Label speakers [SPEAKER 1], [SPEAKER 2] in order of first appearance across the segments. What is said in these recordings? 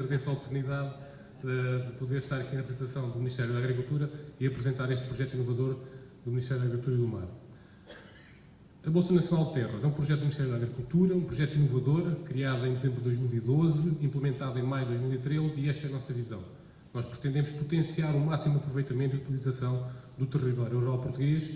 [SPEAKER 1] agradeço a oportunidade de poder estar aqui na apresentação do Ministério da Agricultura e apresentar este projeto inovador do Ministério da Agricultura e do Mar. A Bolsa Nacional de Terras é um projeto do Ministério da Agricultura, um projeto inovador, criado em dezembro de 2012, implementado em maio de 2013, e esta é a nossa visão. Nós pretendemos potenciar o máximo aproveitamento e utilização do território rural português.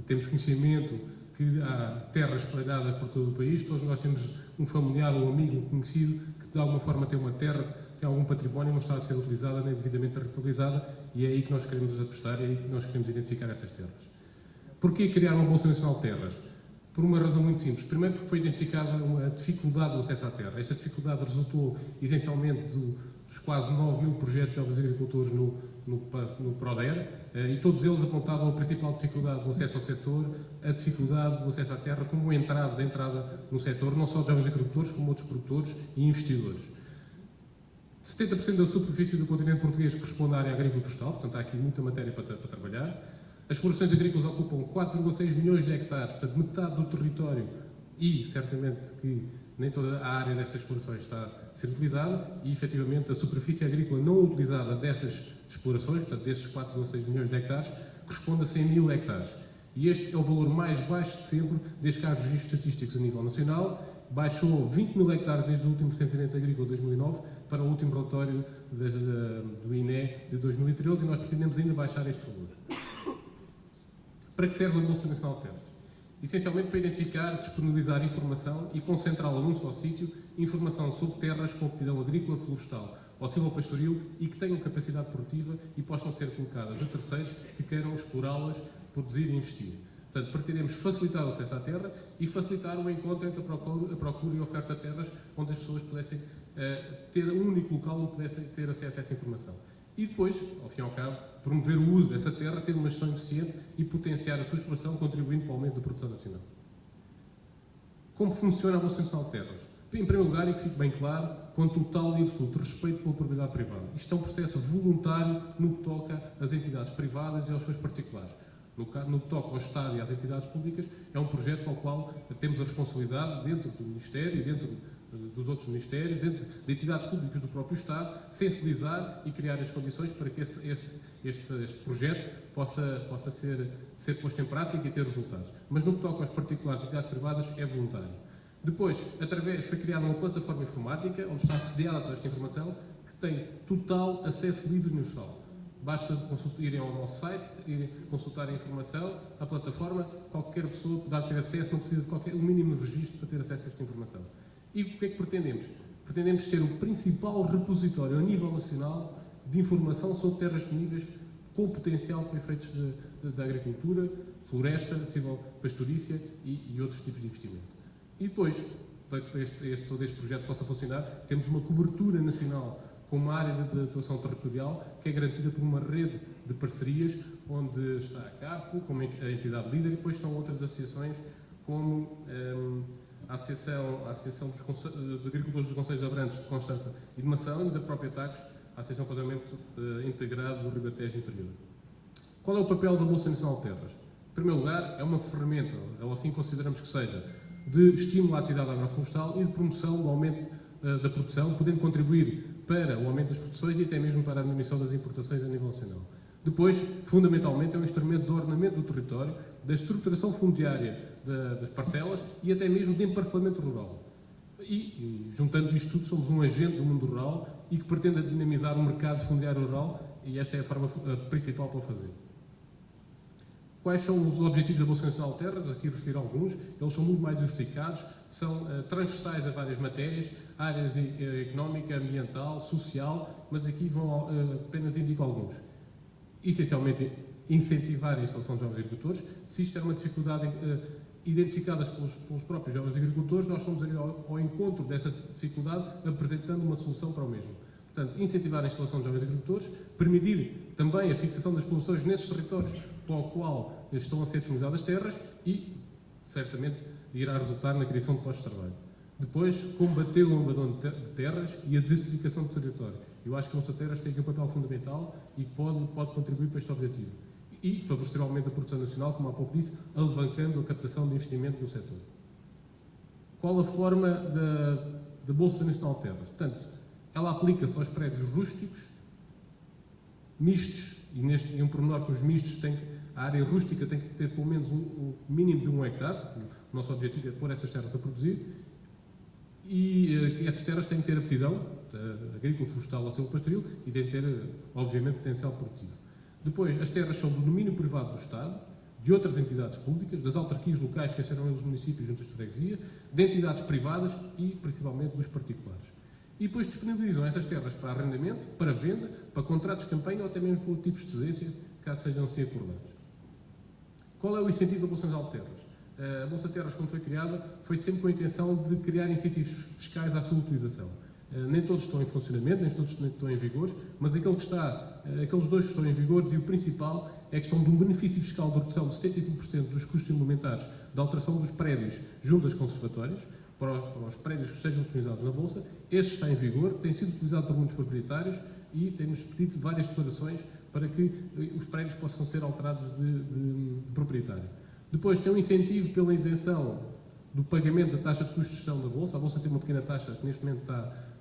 [SPEAKER 1] Temos conhecimento que há terras espalhadas por todo o país, todos nós temos um familiar, um amigo, um conhecido, que de alguma forma tem uma terra, tem algum património, não está a ser utilizada nem devidamente rentabilizada, e é aí que nós queremos apostar, é aí que nós queremos identificar essas terras. Porquê criar uma Bolsa Nacional de Terras? Por uma razão muito simples. Primeiro, porque foi identificada uma dificuldade no acesso à terra. Esta dificuldade resultou essencialmente dos quase 9.000 projetos de jovens agricultores no PRODER, e todos eles apontavam a principal dificuldade do acesso ao setor, a dificuldade do acesso à terra como entrada no setor, não só de jovens agricultores, como outros produtores e investidores. 70% da superfície do continente português corresponde à área agrícola e florestal, portanto há aqui muita matéria para trabalhar. As explorações agrícolas ocupam 4,6 milhões de hectares, portanto metade do território, e certamente que nem toda a área destas explorações está a ser utilizada, e efetivamente a superfície agrícola não utilizada dessas explorações, portanto desses 4,6 milhões de hectares, corresponde a 100 mil hectares. E este é o valor mais baixo de sempre, desde que há registros estatísticos a nível nacional. Baixou 20 mil hectares desde o último censimento agrícola de 2009 para o último relatório do INE de 2013, e nós pretendemos ainda baixar este valor. Para que serve a Bolsa Nacional de Terras? Essencialmente para identificar, disponibilizar informação e concentrá-la num só sítio, informação sobre terras com aptidão agrícola, florestal ou silvopastoril e que tenham capacidade produtiva e possam ser colocadas a terceiros que queiram explorá-las, produzir e investir. Portanto, pretendemos facilitar o acesso à terra e facilitar o encontro entre a procura e a oferta de terras, onde as pessoas pudessem ter um único local onde pudessem ter acesso a essa informação. E depois, ao fim e ao cabo, promover o uso dessa terra, ter uma gestão eficiente e potenciar a sua exploração, contribuindo para o aumento da produção nacional. Como funciona a Bolsa Nacional de Terras? Em primeiro lugar, e que fique bem claro, com total e absoluto respeito pela propriedade privada. Isto é um processo voluntário no que toca às entidades privadas e aos seus particulares. No que toca ao Estado e às entidades públicas, é um projeto para o qual temos a responsabilidade, dentro do Ministério e dentro dos outros ministérios, dentro de entidades públicas do próprio Estado, sensibilizar e criar as condições para que este projeto possa ser posto em prática e ter resultados. Mas no que toca aos particulares e entidades privadas, é voluntário. Depois, foi criada uma plataforma informática, onde está assediada toda esta informação, que tem total acesso livre e universal. Basta irem ao nosso site, irem consultar a informação, a plataforma, qualquer pessoa poderá ter acesso, não precisa de o mínimo de registro para ter acesso a esta informação. E o que é que pretendemos? Pretendemos ser o principal repositório a nível nacional de informação sobre terras disponíveis com potencial para efeitos da agricultura, floresta, silvopastorícia e outros tipos de investimento. E depois, para que todo este projeto possa funcionar, temos uma cobertura nacional com uma área de atuação territorial que é garantida por uma rede de parcerias, onde está a CAPO, como a entidade líder, e depois estão outras associações, como a Associação de Agricultores dos Concelhos de Abrantes, de Constança e de Mação, e da própria TACS, a Associação de Pagamento Integrado do Ribatejo Interior. Qual é o papel da Bolsa Nacional de Terras? Em primeiro lugar, é uma ferramenta, ou assim consideramos que seja, de estímulo à atividade agroflorestal e de promoção do aumento da produção, podendo contribuir para o aumento das produções e até mesmo para a diminuição das importações a nível nacional. Depois, fundamentalmente, é um instrumento de ordenamento do território, da estruturação fundiária das parcelas e até mesmo de emparcelamento rural. E juntando isto tudo, somos um agente do mundo rural e que pretende dinamizar o mercado fundiário rural, e esta é a forma principal para o fazer. Quais são os objetivos da Bolsa Nacional de Terras? Aqui refiro alguns. Eles são muito mais diversificados, são transversais a várias matérias, áreas económica, ambiental, social, mas aqui vão apenas indico alguns. Essencialmente, incentivar a instalação de jovens agricultores. Se isto é uma dificuldade identificada pelos próprios jovens agricultores, nós fomos ao encontro dessa dificuldade, apresentando uma solução para o mesmo. Portanto, incentivar a instalação de jovens agricultores, permitir também a fixação das produções nesses territórios para o qual estão a ser disponibilizadas terras e, certamente, irá resultar na criação de postos de trabalho. Depois, combater o abandono de terras e a desertificação do território. Eu acho que a Bolsa de Terras tem aqui um papel fundamental e pode contribuir para este objetivo. E favorecer o aumento da produção nacional, como há pouco disse, alavancando a captação de investimento no setor. Qual a forma da Bolsa Nacional de Terras? Portanto, ela aplica-se aos prédios rústicos, mistos, e um pormenor que os mistos têm, a área rústica tem que ter pelo menos um mínimo de 1 hectare, o nosso objetivo é pôr essas terras a produzir, e essas terras têm que ter aptidão agrícola, florestal ou silvopastoril e têm que ter, obviamente, potencial produtivo. Depois, as terras são do domínio privado do Estado, de outras entidades públicas, das autarquias locais, que serão eles municípios juntas de freguesia, de entidades privadas e, principalmente, dos particulares. E depois disponibilizam essas terras para arrendamento, para venda, para contratos de campanha ou até mesmo com tipos de cedência, caso sejam assim acordados. Qual é o incentivo da Bolsa Nacional de Terras? A Bolsa de Terras, quando foi criada, foi sempre com a intenção de criar incentivos fiscais à sua utilização. Nem todos estão em funcionamento, nem todos estão em vigor, mas aqueles dois que estão em vigor, e o principal é a questão de um benefício fiscal de redução de 75% dos custos implementares da alteração dos prédios junto às conservatórias, para os prédios que estejam disponibilizados na Bolsa. Este está em vigor, tem sido utilizado por muitos proprietários e tem-nos pedido várias declarações para que os prédios possam ser alterados de proprietário. Depois tem um incentivo pela isenção do pagamento da taxa de custo de gestão da Bolsa. A Bolsa tem uma pequena taxa que neste momento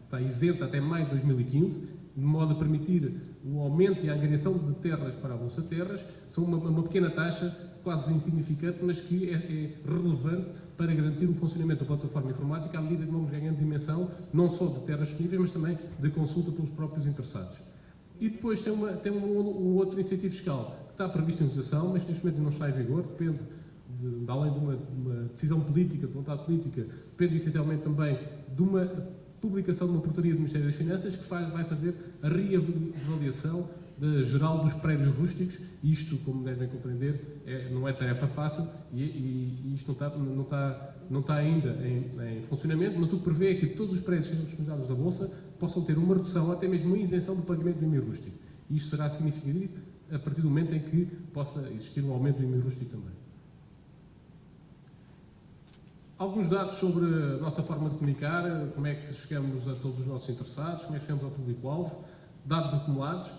[SPEAKER 1] está isenta até maio de 2015, de modo a permitir o aumento e a angariação de terras para a Bolsa de Terras. São uma pequena taxa, quase insignificante, mas que é relevante para garantir o funcionamento da plataforma informática à medida que vamos ganhando dimensão, não só de terras disponíveis, mas também de consulta pelos próprios interessados. E depois tem um outro incentivo fiscal que está previsto em legislação, mas neste momento não está em vigor, depende, além de uma decisão política, de vontade política, depende essencialmente também de uma publicação de uma portaria do Ministério das Finanças que vai fazer a reavaliação geral dos prédios rústicos. E isto, como devem compreender, não é tarefa fácil e isto não está ainda em funcionamento, mas o que prevê é que todos os prédios que sejam disponibilizados da Bolsa possam ter uma redução, até mesmo uma isenção do pagamento do IMI rústico. E isto será significativo a partir do momento em que possa existir um aumento do IMI rústico também. Alguns dados sobre a nossa forma de comunicar, como é que chegamos a todos os nossos interessados, como é que chegamos ao público-alvo, dados acumulados.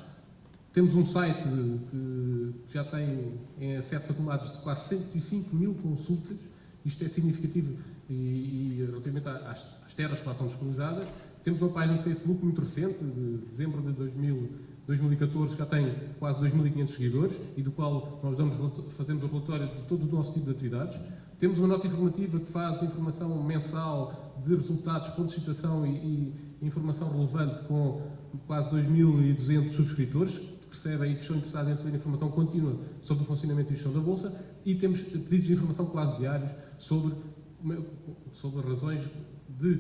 [SPEAKER 1] Temos um site que já tem em acessos acumulados de quase 105 mil consultas. Isto é significativo e relativamente às terras que lá estão disponibilizadas. Temos uma página no Facebook muito recente, de dezembro de 2014, que já tem quase 2.500 seguidores e do qual nós fazemos o relatório de todo o nosso tipo de atividades. Temos uma nota informativa que faz informação mensal de resultados, pontos de situação e informação relevante com quase 2.200 subscritores, que percebem e que estão interessados em receber informação contínua sobre o funcionamento e gestão da Bolsa, e temos pedidos de informação quase diários sobre razões de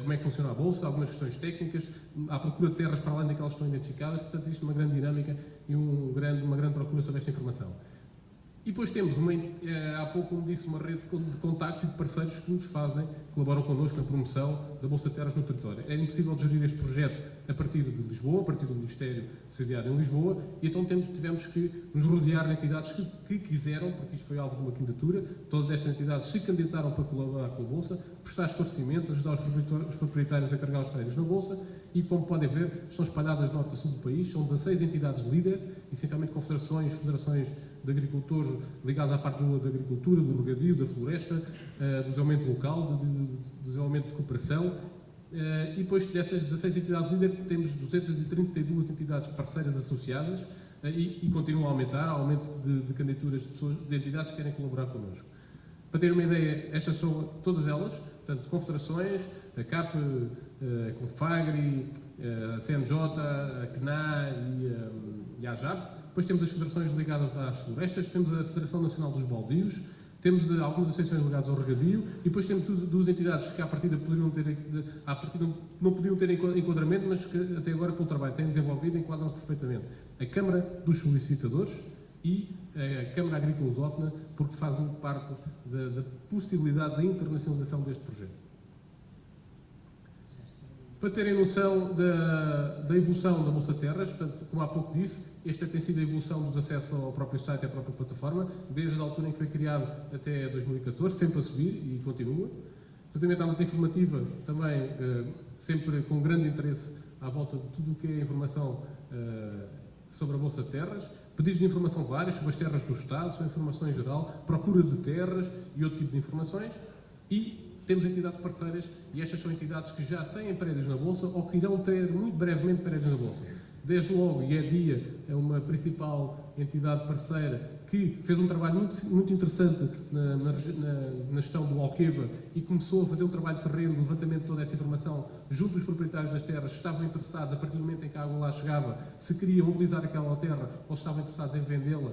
[SPEAKER 1] como é que funciona a Bolsa, algumas questões técnicas, à procura de terras para além daquelas que estão identificadas. Portanto, existe uma grande dinâmica e uma grande procura sobre esta informação. E depois temos, há pouco, como disse, uma rede de contactos e de parceiros que nos colaboram connosco na promoção da Bolsa de Terras no território. É impossível gerir este projeto a partir de Lisboa, a partir do Ministério sediado em Lisboa, e então tivemos que nos rodear de entidades que quiseram, porque isto foi alvo de uma candidatura. Todas estas entidades se candidataram para colaborar com a Bolsa, prestar esclarecimentos, ajudar os proprietários a carregar os prédios na Bolsa, e, como podem ver, estão espalhadas de norte a sul do país. São 16 entidades líder, essencialmente confederações, federações de agricultores ligados à parte da agricultura, do regadio, da floresta, do desenvolvimento local, do desenvolvimento de cooperação. E depois dessas 16 entidades líderes temos 232 entidades parceiras associadas e continuam a aumentar, aumento de candidaturas de entidades que querem colaborar connosco. Para ter uma ideia, estas são todas elas, portanto, confederações, a CAP, a Confagri, a CNJ, a CNA e a AJAP. Depois temos as federações ligadas às florestas, temos a Federação Nacional dos Baldios, temos algumas associações ligadas ao regadio e depois temos duas entidades que à partida não podiam ter enquadramento, mas que até agora, pelo trabalho que têm desenvolvido, enquadram-se perfeitamente. A Câmara dos Solicitadores e a Câmara Agrícola Lusófona, porque fazem parte da possibilidade da internacionalização deste projeto. Para terem noção da evolução da Bolsa de Terras, portanto, como há pouco disse, esta tem sido a evolução dos acessos ao próprio site e à própria plataforma, desde a altura em que foi criado até 2014, sempre a subir e continua. Relativamente à nota informativa, também sempre com grande interesse à volta de tudo o que é informação sobre a Bolsa de Terras, pedidos de informação vários sobre as terras do Estado, sobre a informação em geral, procura de terras e outro tipo de informações. E Temos entidades parceiras e estas são entidades que já têm prédios na Bolsa ou que irão ter muito brevemente prédios na Bolsa. Desde logo, IEDIA é uma principal entidade parceira que fez um trabalho muito interessante na gestão do Alqueva e começou a fazer um trabalho de terreno, de levantamento de toda essa informação junto dos proprietários das terras, que estavam interessados, a partir do momento em que a água lá chegava, se queriam utilizar aquela terra ou se estavam interessados em vendê-la,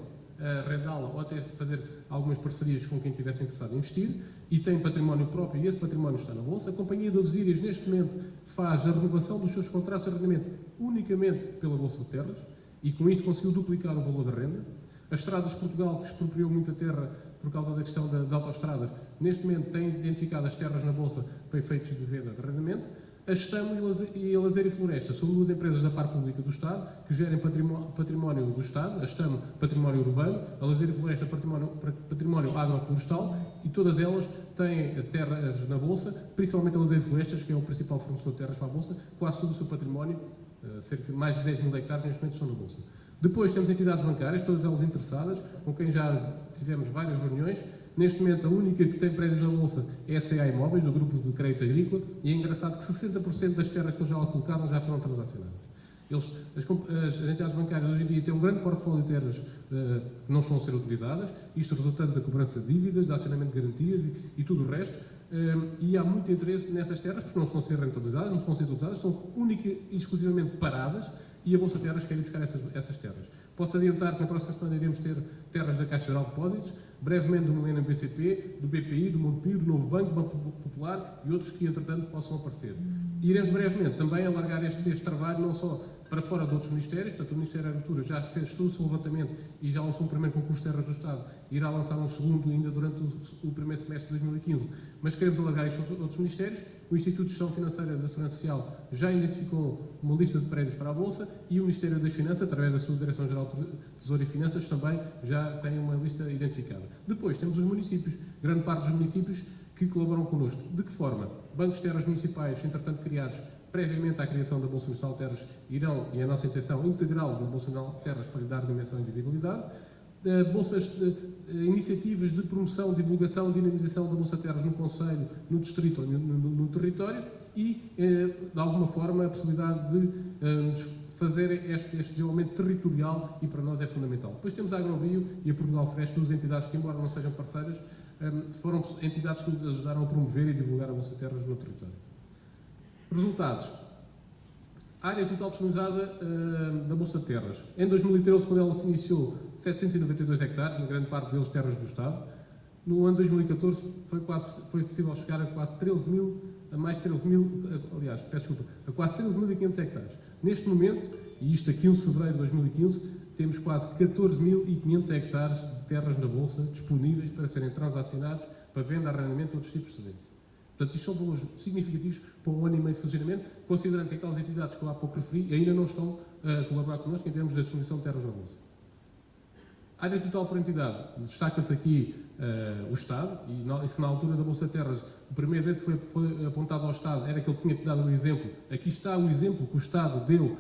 [SPEAKER 1] arrendá-la ou até fazer algumas parcerias com quem estivesse interessado em investir, e tem património próprio e esse património está na Bolsa. A Companhia de Algeciras, neste momento, faz a renovação dos seus contratos de arrendamento unicamente pela Bolsa de Terras e com isto conseguiu duplicar o valor da renda. As Estradas de Portugal, que expropriou muita terra por causa da questão das autoestradas, neste momento tem identificado as terras na Bolsa para efeitos de venda de arrendamento. A Estamo e a Lazer e Floresta são duas empresas da parte pública do Estado que gerem património do Estado. A Estamo, património urbano, a Lazer e Floresta, património agroflorestal, e todas elas têm terras na Bolsa, principalmente a Lazer e Florestas, que é o principal fornecedor de terras para a Bolsa. Quase todo o seu património, cerca de mais de 10 mil hectares, neste momento estão na Bolsa. Depois temos entidades bancárias, todas elas interessadas, com quem já tivemos várias reuniões. Neste momento, a única que tem prédios na Bolsa é a CA Imóveis, do Grupo de Crédito Agrícola, e é engraçado que 60% das terras que eles já lá colocaram já foram transacionadas. As entidades bancárias hoje em dia têm um grande portfólio de terras que não estão a ser utilizadas, isto resultante da cobrança de dívidas, de acionamento de garantias e tudo o resto, e há muito interesse nessas terras, porque não estão a ser rentabilizadas, não estão a ser utilizadas, estão única e exclusivamente paradas, e a Bolsa de Terras quer ir buscar essas terras. Posso adiantar que na próxima semana iremos ter terras da Caixa Geral de Depósitos, brevemente do Millennium BCP, do BPI, do Montepio, do Novo Banco, do Banco Popular e outros que, entretanto, possam aparecer. E iremos brevemente também alargar este trabalho não só para fora de outros ministérios, portanto o Ministério da Agricultura já fez todo o seu levantamento e já lançou um primeiro concurso de terras do Estado, irá lançar um segundo ainda durante o primeiro semestre de 2015, mas queremos alargar isto a outros ministérios. O Instituto de Gestão Financeira da Segurança Social já identificou uma lista de prédios para a Bolsa e o Ministério das Finanças, através da sua Direção-Geral de Tesouro e Finanças, também já tem uma lista identificada. Depois temos os municípios, grande parte dos municípios que colaboram connosco. De que forma? Bancos de terras municipais, entretanto criados previamente à criação da Bolsa Nacional de Terras, irão, e é a nossa intenção, integrá-los na Bolsa Nacional de Terras para lhe dar dimensão e visibilidade. Iniciativas de promoção, divulgação, dinamização da Bolsa de Terras no Conselho, no Distrito ou no território e, de alguma forma, a possibilidade de fazer este desenvolvimento territorial e para nós é fundamental. Depois temos a Agrobio e a Portugal Fresh, duas entidades que, embora não sejam parceiras, foram entidades que nos ajudaram a promover e divulgar a Bolsa de Terras no território. Resultados. A área total disponibilizada da Bolsa de Terras. Em 2013, quando ela se iniciou, 792 hectares, na grande parte deles terras do Estado. No ano 2014 foi possível chegar a quase 13.000, a quase 13.500 hectares. Neste momento, e isto a 15 de fevereiro de 2015, temos quase 14.500 hectares de terras na Bolsa disponíveis para serem transacionados para venda, arrendamento ou outros tipos de serviços. Portanto, isto são valores significativos para um ano e meio de funcionamento, considerando que aquelas entidades que eu há pouco referi ainda não estão a colaborar connosco em termos de distribuição de terras na Bolsa. A área total por entidade, destaca-se aqui o Estado, e se na altura da Bolsa de Terras o primeiro dedo foi apontado ao Estado, era que ele tinha dado o exemplo. Aqui está o exemplo que o Estado deu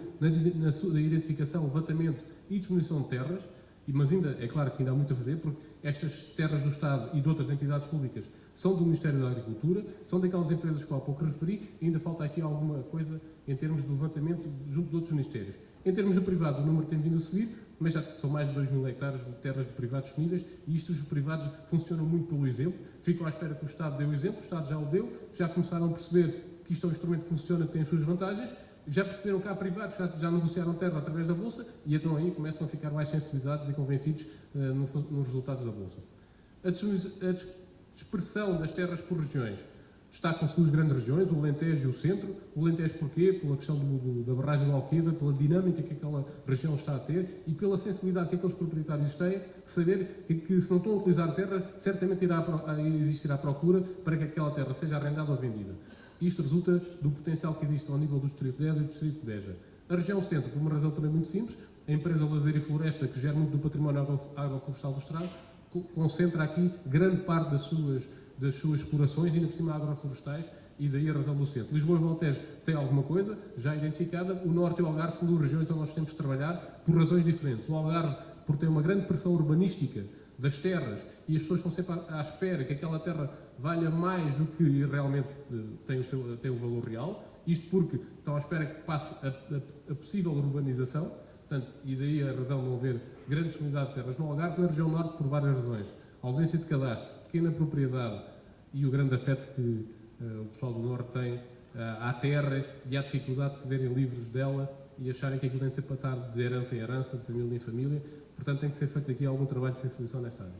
[SPEAKER 1] na sua identificação, levantamento e distribuição de terras, mas ainda, é claro que ainda há muito a fazer, porque estas terras do Estado e de outras entidades públicas são do Ministério da Agricultura, são daquelas empresas que eu há pouco referi, e ainda falta aqui alguma coisa em termos de levantamento junto de outros ministérios. Em termos de privados, o número tem vindo a subir, mas já são mais de 2.000 hectares de terras de privados disponíveis, e isto os privados funcionam muito pelo exemplo, ficam à espera que o Estado dê o exemplo, o Estado já o deu, já começaram a perceber que isto é um instrumento que funciona, que tem as suas vantagens, já perceberam que há privados, já negociaram terra através da Bolsa, e então aí começam a ficar mais sensibilizados e convencidos nos resultados da Bolsa. A dispersão das terras por regiões. Destacam-se duas grandes regiões, o Alentejo e o Centro. O Alentejo porquê? Pela questão da barragem do Alqueva, pela dinâmica que aquela região está a ter e pela sensibilidade que aqueles proprietários têm de saber que se não estão a utilizar terra, certamente existirá procura para que aquela terra seja arrendada ou vendida. Isto resulta do potencial que existe ao nível do Distrito de 10 e do Distrito de Beja. A região Centro, por uma razão também muito simples, a empresa Lazer e Floresta, que gera muito do património agroflorestal do Estado, concentra aqui grande parte das suas explorações, ainda por cima agroflorestais, e daí a razão do centro. Lisboa e Valtejo têm alguma coisa já identificada, o Norte e o Algarve são duas regiões onde nós temos de trabalhar por razões diferentes. O Algarve, por ter uma grande pressão urbanística das terras e as pessoas estão sempre à espera que aquela terra valha mais do que realmente tem o valor real, isto porque estão à espera que passe a possível urbanização, portanto, e daí a razão de não haver grande disponibilidade de terras no Algarve, na região norte, por várias razões. A ausência de cadastro, pequena propriedade e o grande afeto que o pessoal do norte tem à terra e à dificuldade de se verem livres dela e acharem que aquilo tem de ser passado de herança em herança, de família em família. Portanto, tem que ser feito aqui algum trabalho de sensibilização nesta área.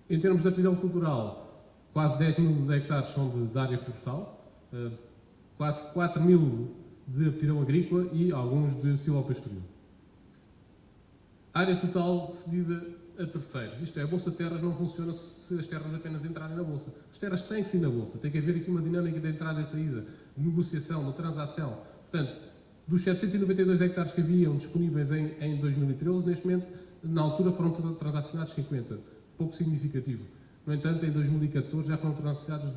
[SPEAKER 1] Em termos de aptidão cultural, quase 10 mil hectares são de área florestal, quase 4 mil de aptidão agrícola e alguns de silvopastoril. Área total cedida a terceiros. Isto é, a Bolsa de Terras não funciona se as terras apenas entrarem na Bolsa. As terras têm que sair na Bolsa, tem que haver aqui uma dinâmica de entrada e saída, de negociação, de transação. Portanto, dos 792 hectares que haviam disponíveis em 2013, neste momento, na altura, foram transacionados 50. Pouco significativo. No entanto, em 2014 já foram transacionados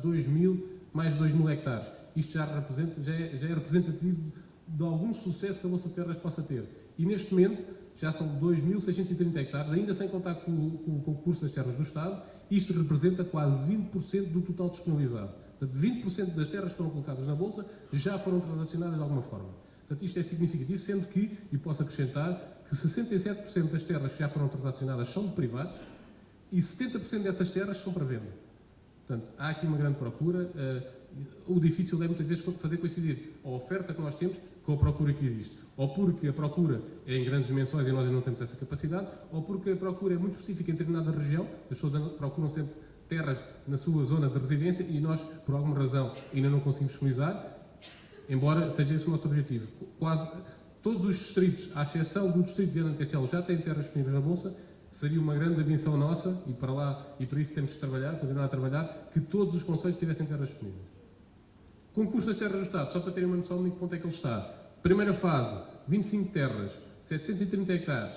[SPEAKER 1] mais de 2.000 hectares. Isto já é representativo de algum sucesso que a Bolsa de Terras possa ter. E neste momento já são 2.630 hectares, ainda sem contar com o concurso das terras do Estado. Isto representa quase 20% do total disponibilizado. Portanto, 20% das terras que foram colocadas na Bolsa já foram transacionadas de alguma forma. Portanto, isto é significativo, sendo que, e posso acrescentar, que 67% das terras que já foram transacionadas são de privados e 70% dessas terras são para venda. Portanto, há aqui uma grande procura. O difícil é muitas vezes fazer coincidir a oferta que nós temos com a procura que existe. Ou porque a procura é em grandes dimensões e nós ainda não temos essa capacidade, ou porque a procura é muito específica em determinada região, as pessoas procuram sempre terras na sua zona de residência e nós, por alguma razão, ainda não conseguimos disponibilizar, embora seja esse o nosso objetivo. Quase todos os distritos, à exceção do distrito de Viana do Castelo, já têm terras disponíveis na Bolsa. Seria uma grande ambição nossa, e para lá, e para isso temos de trabalhar, continuar a trabalhar, que todos os concelhos tivessem terras disponíveis. Concurso das terras do Estado, só para terem uma noção de em que ponto é que ele está. Primeira fase, 25 terras, 730 hectares,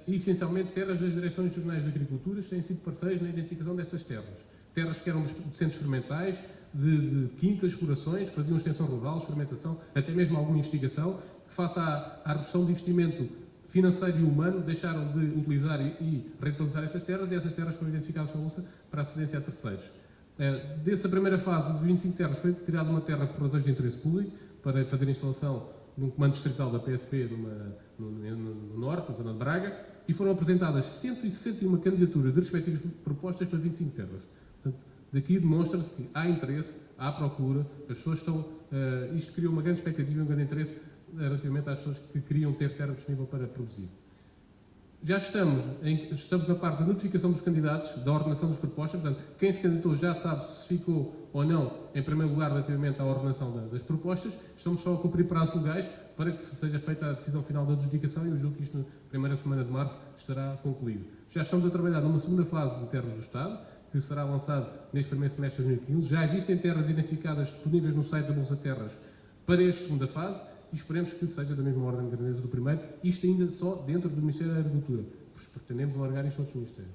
[SPEAKER 1] e essencialmente terras das direções regionais de agricultura, que têm sido parceiros na identificação dessas terras. Terras que eram de centros experimentais, de quintas, explorações, que faziam extensão rural, experimentação, até mesmo alguma investigação, que face à redução de investimento financeiro e humano, deixaram de utilizar e rentabilizar essas terras, e essas terras foram identificadas na Bolsa para a cedência a terceiros. Dessa primeira fase de 25 terras foi tirada uma terra por razões de interesse público, para fazer a instalação num comando distrital da PSP no norte, na zona de Braga, e foram apresentadas 161 candidaturas de respectivas propostas para 25 terras. Portanto, daqui demonstra-se que há interesse, há procura, as pessoas estão... isto criou uma grande expectativa e um grande interesse relativamente às pessoas que queriam ter terra disponível para produzir. Já estamos na parte da notificação dos candidatos, da ordenação das propostas, portanto, quem se candidatou já sabe se ficou ou não em primeiro lugar relativamente à ordenação das propostas. Estamos só a cumprir prazos legais para que seja feita a decisão final da adjudicação e eu julgo que isto na primeira semana de março estará concluído. Já estamos a trabalhar numa segunda fase de terras do Estado, que será lançado neste primeiro semestre de 2015. Já existem terras identificadas disponíveis no site da Bolsa de Terras para esta segunda fase, e esperemos que seja da mesma ordem de grandeza do primeiro, isto ainda só dentro do Ministério da Agricultura, porque pretendemos alargar isto a outros ministérios.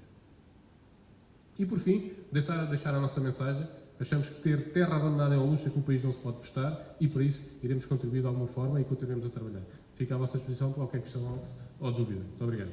[SPEAKER 1] E por fim, deixar a nossa mensagem. Achamos que ter terra abandonada é um luxo que o país não se pode prestar e, para isso, iremos contribuir de alguma forma e continuaremos a trabalhar. Fica à vossa disposição para qualquer questão ou dúvida. Muito obrigado.